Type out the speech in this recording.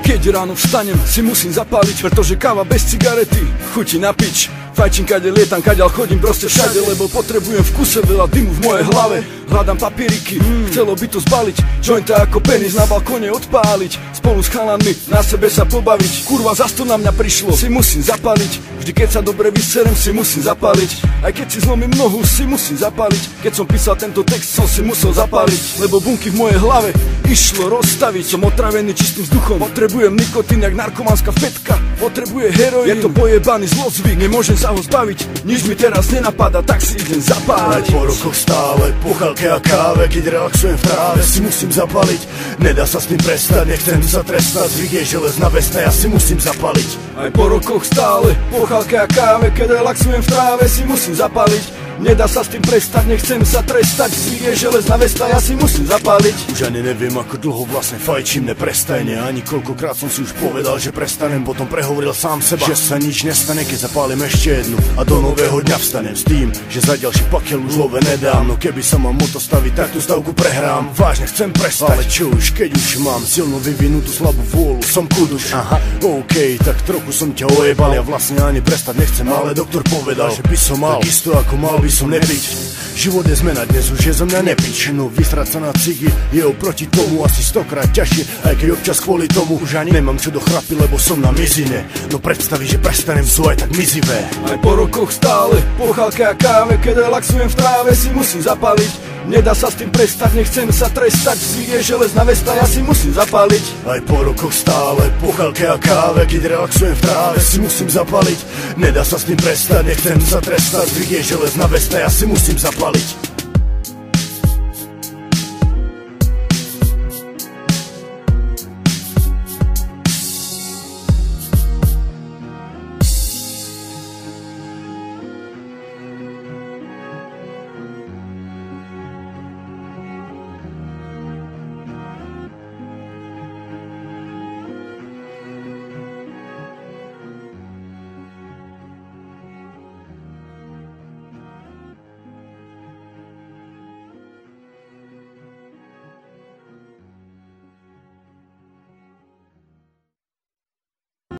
Keď ráno vstanem, si musím zapáliť, pretože káva bez cigarety chutí na pič. Fajčím kade lietam, kadeľ chodím proste všade, lebo potrebujem v kuse veľa dymu v mojej hlave. Hľadám papieriky, chcelo by to zbaliť, jointa ako penis na balkóne odpáliť, spolu s chalanmi na sebe sa pobaviť. Kurva, zas to na mňa prišlo, si musím zapáliť. Vždy keď sa dobre vyserem, si musím zapáliť. Aj keď si zlomím nohu, si musím zapáliť. Keď som písal tento text, som si musel zapáliť, lebo bunky v mojej hlave išlo rozstaviť. Som otravený čistým vzduchom, potrebujem nikotín jak narkománska fetka potrebuje heroín. Je to pojebaný zlozvyk, nemôžem sa ho zbaviť. Nič mi teraz nenapadá, tak si idem zapáliť. Aj po rokoch stále, po chalke a káve, keď relaxujem v tráve, si musím zapaliť. Nedá sa s tým prestať, nechcem sa trestať. Zvyk je železná vesta, ja si musím zapaliť. Aj po rokoch stále, po chalke a káve, keď relaxujem v tráve, si musím zapaliť. Nedá sa s tým prestať, nechcem sa trestať. Zvyk je železná vesta, ja si musím zapáliť. Už ani neviem, ako dlho vlastne fajčím, neprestajne. Ani koľkokrát som si už povedal, že prestanem. Potom prehovoril sám seba, že sa nič nestane, keď zapálim ešte jednu. A do nového dňa vstanem s tým, že za ďalší pakel už love nedám. No keby sa mám moto staviť, tak tú stavku prehrám. Vážne chcem prestať, ale čo už, keď už mám silno vyvinutú slabú vôľu, som kuduš. Aha, OK, tak trochu som ťa ojebal. Ja vlastne ani prestať nechcem, ale doktor povedal, že by som mal, isto ako mal by som nepiť. Život je zmena, dnes už je zo mňa nepič. No vysrať sa na cigy je oproti tomu asi 100-krát ťažšie. Aj keď občas kvôli tomu už ani nemám čo do chrapy, lebo som na mizine. No predstaví, že prestanem, sú aj tak mizivé. Aj po rokoch stále, po chalke a káve, keď relaxujem v tráve, si musím zapáliť. Nedá sa s tým prestať, nechcem sa trestať. Zvyk je železná vesta, ja si musím zapáliť. Aj po rokoch stále, po chalke a káve, keď relaxujem v tráve, si musím zapáliť. Nedá sa s tým prestať, nechcem sa trestať. Zvyk je železná vesta, ja si musím zapáliť.